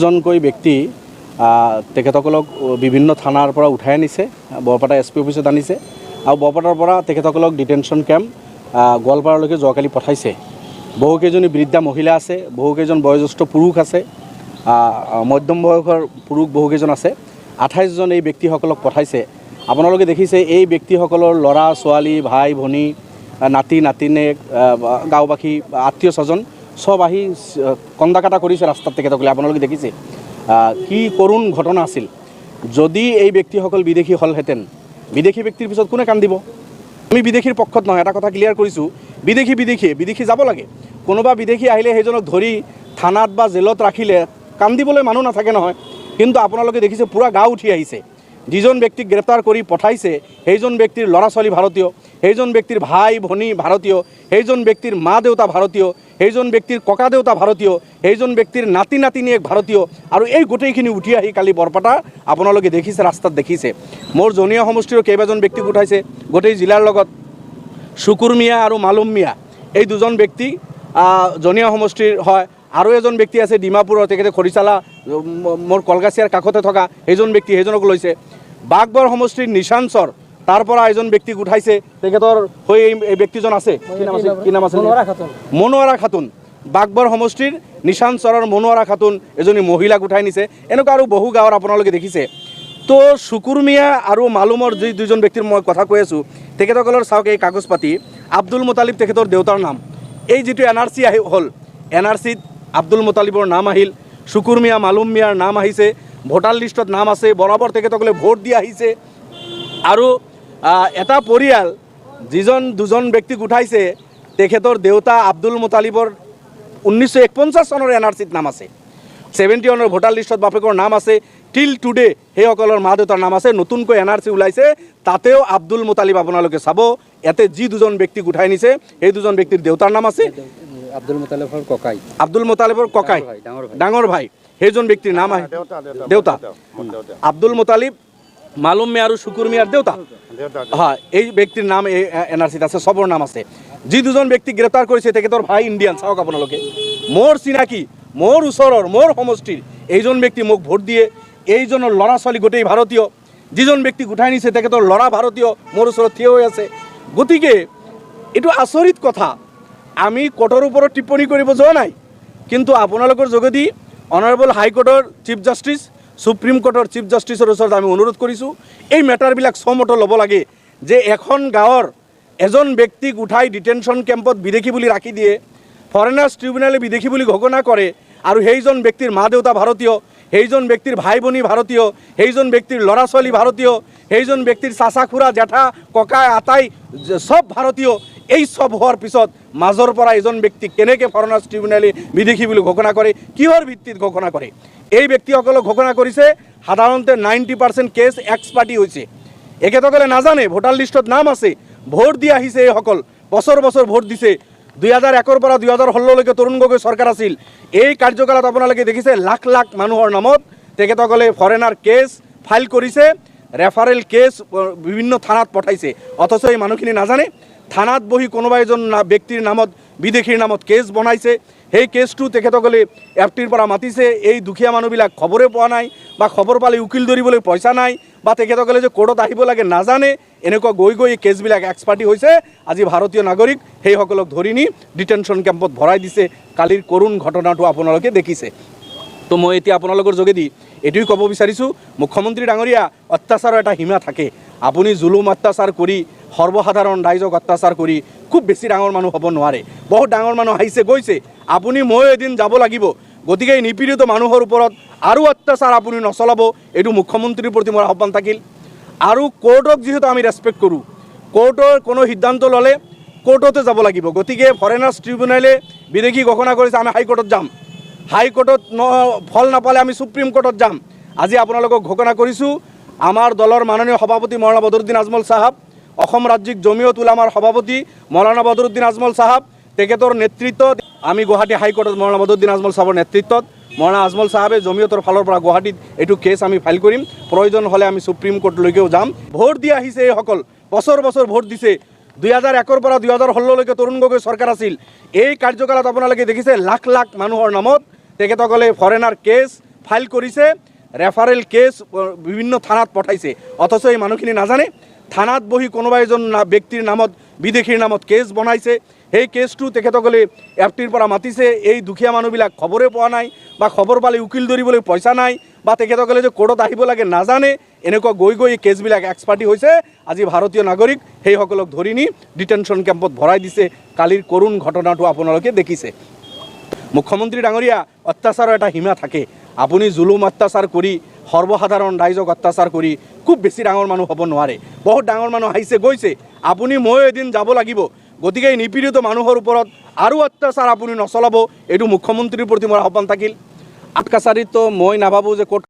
জনকৈ ব্যক্তি তেখেতসকলক বিভিন্ন থানাৰ পৰা উঠাই আনিছে, বৰপেটা SP অফিচত আনিছে আৰু বৰপেটাৰ পৰা তেখেতসকলক ডিটেনশ্যন কেম্প গোৱালপাৰালৈকে যোৱাকালি পঠাইছে। বহুকেইজনী বৃদ্ধা মহিলা আছে, বহুকেইজন বয়োজ্যেষ্ঠ পুৰুষ আছে, মধ্যম বয়সৰ পুৰুষ বহুকেইজন আছে। 28 জন এই ব্যক্তিসকলক পঠাইছে। আপোনালোকে দেখিছে এই ব্যক্তিসকলৰ ল'ৰা ছোৱালী, ভাই ভনী, নাতি নাতিনীয়েক, গাঁওবাসী, আত্মীয় স্বজন সব আহি কন্দা কাটা কৰিছে ৰাস্তাত। তেখেতসকলে আপোনালোকে দেখিছে কি কৰুণ ঘটনা আছিল। যদি এই ব্যক্তিসকল বিদেশী হলহেঁতেন, বিদেশী ব্যক্তিৰ পিছত কোনে কান্দিব? আমি বিদেশীৰ পক্ষত নহয়, এটা কথা ক্লিয়াৰ কৰিছোঁ। বিদেশী যাব লাগে। কোনোবা বিদেশী আহিলে সেইজনক ধৰি থানাত বা জেলত ৰাখিলে কান্দিবলৈ মানুহ নাথাকে নহয়। কিন্তু আপোনালোকে দেখিছে পূৰা গাঁও উঠি আহিছে। যিজন ব্যক্তিক গ্ৰেপ্তাৰ কৰি পঠাইছে সেইজন ব্যক্তিৰ ল'ৰা ছোৱালী ভাৰতীয়, সেইজন ব্যক্তিৰ ভাই ভনী ভাৰতীয়, সেইজন ব্যক্তিৰ মা দেউতা ভাৰতীয়, সেইজন ব্যক্তিৰ ককা দেউতা ভাৰতীয়, সেইজন ব্যক্তিৰ নাতি নাতিনীয়েক ভাৰতীয়। আৰু এই গোটেইখিনি উঠি আহি কালি বৰপেটা আপোনালোকে দেখিছে, ৰাস্তাত দেখিছে। মোৰ জনীয়া সমষ্টিৰ কেইবাজন ব্যক্তিক উঠাইছে গোটেই জিলাৰ লগত। শুকুৰ মিয়া আৰু মালুম মিয়া এই দুজন ব্যক্তি জনীয়া সমষ্টিৰ হয়। আৰু এজন ব্যক্তি আছে ডিমাপুৰৰ, তেখেতে খৰিচালা মোৰ কলগাছিয়াৰ কাষতে থকা সেইজন ব্যক্তি, সেইজনক লৈছে। বাঘবৰ সমষ্টিৰ নিশাঞ্চৰ তাৰ পৰা এজন ব্যক্তিক উঠাইছে, তেখেতৰ হৈ এই ব্যক্তিজন আছে, কি নাম আছে? মনোয়াৰা খাতুন। বাঘবৰ সমষ্টিৰ নিশাঞ্চৰৰ মনোয়াৰা খাতুন এজনী মহিলাক উঠাই নিছে। এনেকুৱা আৰু বহু গাঁৱৰ আপোনালোকে দেখিছে। তো শুকুৰ মিয়া আৰু মালুমৰ যি দুজন ব্যক্তিৰ মই কথা কৈ আছোঁ, তেখেতসকলৰ চাওক এই কাগজ পাতি। আব্দুল মুতালিব তেখেতৰ দেউতাৰ নাম। এই যিটো NRC হ'ল, NRCত আব্দুল মুতালিবৰ নাম আহিল, শুকুৰ মিয়া মালুম মিয়াৰ নাম আহিছে, ভোটাৰ লিষ্টত নাম আছে, বৰাবৰ তেখেতসকলে ভোট দি আহিছে। আৰু এটা পৰিয়াল দুজন ব্যক্তিক উঠাইছে, তেখেতৰ দেউতা আব্দুল মুতালিবৰ 1949 চনৰ NRCত নাম আছে, 71 ভোটাৰ লিষ্টত বাপেকৰ নাম আছে। টিল টুডে সেইসকলৰ মা দেউতাৰ নাম আছে। নতুনকৈ NRC ওলাইছে, তাতেও আব্দুল মুতালিব আপোনালোকে চাব। ইয়াতে যি দুজন ব্যক্তিক উঠাই নিছে সেই দুজন ব্যক্তিৰ দেউতাৰ নাম আছে আব্দুল মুতালিবৰ ককাই, ডাঙৰ ভাই, সেইজন ব্যক্তিৰ নাম আহে দেউতা। আব্দুল মুতালিব, মালুম মিয়া আৰু শুকুৰ মিয়াৰ দেউতা, হয়, এই ব্যক্তিৰ নাম এই NRCত আছে, চবৰ নাম আছে। যি দুজন ব্যক্তিক গ্ৰেপ্তাৰ কৰিছে তেখেতৰ ভাই ইণ্ডিয়ান। চাওক আপোনালোকে, মোৰ চিনাকি, মোৰ ওচৰৰ, মোৰ সমষ্টিৰ এইজন ব্যক্তি মোক ভোট দিয়ে। এইজনৰ ল'ৰা ছোৱালী গোটেই ভাৰতীয়। যিজন ব্যক্তিক উঠাই নিছে তেখেতৰ ল'ৰা ভাৰতীয়, মোৰ ওচৰত থিয় হৈ আছে। গতিকে এইটো আচৰিত কথা। আমি কোৰ্টৰ ওপৰত টিপ্পনী কৰিব যোৱা নাই, কিন্তু আপোনালোকৰ যোগেদি অনাৰেবল হাইকোৰ্টৰ চিফ জাষ্টিছ, সুপ্ৰিম কোৰ্টৰ চিফ জাষ্টিছৰ ওচৰত আমি অনুৰোধ কৰিছোঁ, এই মেটাৰবিলাক চমতো ল'ব লাগে যে এখন গাঁৱৰ এজন ব্যক্তিক উঠাই ডিটেনশ্যন কেম্পত বিদেশী বুলি ৰাখি দিয়ে, ফৰেনাৰ্ছ ট্ৰিবিউনেলে বিদেশী বুলি ঘোষণা কৰে, আৰু সেইজন ব্যক্তিৰ মা দেউতা ভাৰতীয়, সেইজন ব্যক্তিৰ ভাই ভনী ভাৰতীয়, সেইজন ব্যক্তিৰ ল'ৰা ছোৱালী ভাৰতীয়, সেইজন ব্যক্তিৰ চাচা খুৰা জেঠা ককাই আটাই সব ভাৰতীয়। এই সব হোৱাৰ পিছত মাজৰ পৰা এজন ব্যক্তিক কেনেকৈ ফৰেনাৰ্ছ ট্ৰিবিউনেলে বিদেশী বুলি ঘোষণা কৰে, কিহৰ ভিত্তিত ঘোষণা কৰে? এই ব্যক্তিসকলক ঘোষণা কৰিছে সাধাৰণতে 90% কেছ এক্স পাৰ্টি হৈছে। এখেতসকলে নাজানে ভোটাৰ লিষ্টত নাম আছে, ভোট দি আহিছে। এইসকল বছৰ বছৰ ভোট দিছে। 2001 পৰা 2016লৈকে তৰুণ গগৈ চৰকাৰ আছিল। এই কাৰ্যকালত আপোনালোকে দেখিছে লাখ লাখ মানুহৰ নামত তেখেতসকলে ফৰেনাৰ কেছ ফাইল কৰিছে, ৰেফাৰেল কেছ বিভিন্ন থানাত পঠাইছে। অথচ এই মানুহখিনি নাজানে থানাত বহি কোনোবা এজন ব্যক্তিৰ নামত বিদেশীৰ নামত কেছ বনাইছে। সেই কেছটো তেখেতসকলে FTৰ পৰা মাতিছে। এই দুখীয়া মানুহবিলাক খবৰে পোৱা নাই, বা খবৰ পালে উকিল ধৰিবলৈ পইচা নাই, বা তেখেতসকলে যে কোৰ্টত আহিব লাগে নাজানে। এনেকুৱা গৈ এই কেছবিলাক এক্সপাৰ্টি হৈছে। আজি ভাৰতীয় নাগৰিক সেইসকলক ধৰি নি ডিটেনশ্যন কেম্পত ভৰাই দিছে। কালিৰ কৰুণ ঘটনাটো আপোনালোকে দেখিছে। তো মই এতিয়া আপোনালোকৰ যোগেদি এইটোৱে ক'ব বিচাৰিছোঁ, মুখ্যমন্ত্ৰী ডাঙৰীয়া, অত্যাচাৰৰ এটা সীমা থাকে। আপুনি জুলুম অত্যাচাৰ কৰি সৰ্বসাধাৰণ ৰাইজক অত্যাচাৰ কৰি খুব বেছি ডাঙৰ মানুহ হ'ব নোৱাৰে। বহুত ডাঙৰ মানুহ আহিছে গৈছে, আপুনি মই এদিন যাব লাগিব। গতিকে এই নিপীড়িত মানুহৰ ওপৰত আৰু অত্যাচাৰ আপুনি নচলাব, এইটো মুখ্যমন্ত্ৰীৰ প্ৰতি মোৰ আহ্বান থাকিল। আৰু কোৰ্টক যিহেতু আমি ৰেচপেক্ট কৰোঁ, কোৰ্টৰ কোনো সিদ্ধান্ত ল'লে কোৰ্টতে যাব লাগিব। গতিকে ফৰেনাৰ্ছ ট্ৰিবিউনেলে বিদেশী ঘোষণা কৰিছে, আমি হাইকোৰ্টত যাম। হাইকোৰ্টত ফল নাপালে আমি সুপ্ৰিম কোৰ্টত যাম। আজি আপোনালোকক ঘোষণা কৰিছোঁ, আমাৰ দলৰ মাননীয় সভাপতি মৌলানা বদৰুদ্দিন আজমল চাহাব, অসম ৰাজ্যিক জমিয়ত উলামাৰ সভাপতি মৌলানা বদৰুদ্দিন আজমল চাহাব, তেখেতৰ নেতৃত্বত আমি গুৱাহাটী হাইকোৰ্টত মৌলানা বদৰুদ্দিন আজমল চাহাবৰ নেতৃত্বত মৌলানা আজমল চাহাবে জমিয়তৰ ফালৰ পৰা গুৱাহাটীত এইটো কেছ আমি ফাইল কৰিম। প্ৰয়োজন হ'লে আমি সুপ্ৰিম কোৰ্টলৈকেও যাম। ভোট দি আহিছে এইসকল, বছৰ বছৰ ভোট দিছে। 2001 পৰা 2016লৈকে তৰুণ গগৈ চৰকাৰ আছিল। এই কাৰ্যকালত আপোনালোকে দেখিছে লাখ লাখ মানুহৰ নামত তেখেতসকলে ফৰেনাৰ কেছ ফাইল কৰিছে, ৰেফাৰেল কেছ বিভিন্ন থানাত পঠাইছে, অথচ এই মানুহখিনি নাজানে। থানাত বহি কোনোবা এজন ব্যক্তিৰ নামত বিদেশীৰ নামত কেছ বনাইছে, সেই কেছটো তেখেতসকলে এফটিৰ পৰা মাতিছে। এই দুখীয়া মানুহবিলাক খবৰে পোৱা নাই বা খবৰ পালে উকিল ধৰিবলৈ পইচা নাই বা তেখেতসকলে যে কোৰ্টত আহিব লাগে নাজানে, এনেকুৱা গৈ গৈ এই কেছবিলাক এক্সপাৰ্টি হৈছে। আজি ভাৰতীয় নাগৰিক সেইসকলক ধৰি নি ডিটেনশ্যন কেম্পত ভৰাই দিছে। কালিৰ কৰুণ ঘটনাটো আপোনালোকে দেখিছে। মুখ্যমন্ত্ৰী ডাঙৰীয়া, অত্যাচাৰৰ এটা সীমা থাকে। আপুনি জুলুম অত্যাচাৰ কৰি সৰ্বসাধাৰণ ৰাইজক অত্যাচাৰ কৰি খুব বেছি ডাঙৰ মানুহ হ'ব নোৱাৰে। বহুত ডাঙৰ মানুহ আহিছে গৈছে, আপুনি ময়ো এদিন যাব লাগিব। গতিকে এই নিপীড়িত মানুহৰ ওপৰত আৰু অত্যাচাৰ আপুনি নচলাব, এইটো মুখ্যমন্ত্ৰীৰ প্ৰতি মোৰ আহ্বান থাকিল। আট কাছাৰীতো মই নাভাবোঁ যে কোৰ্ট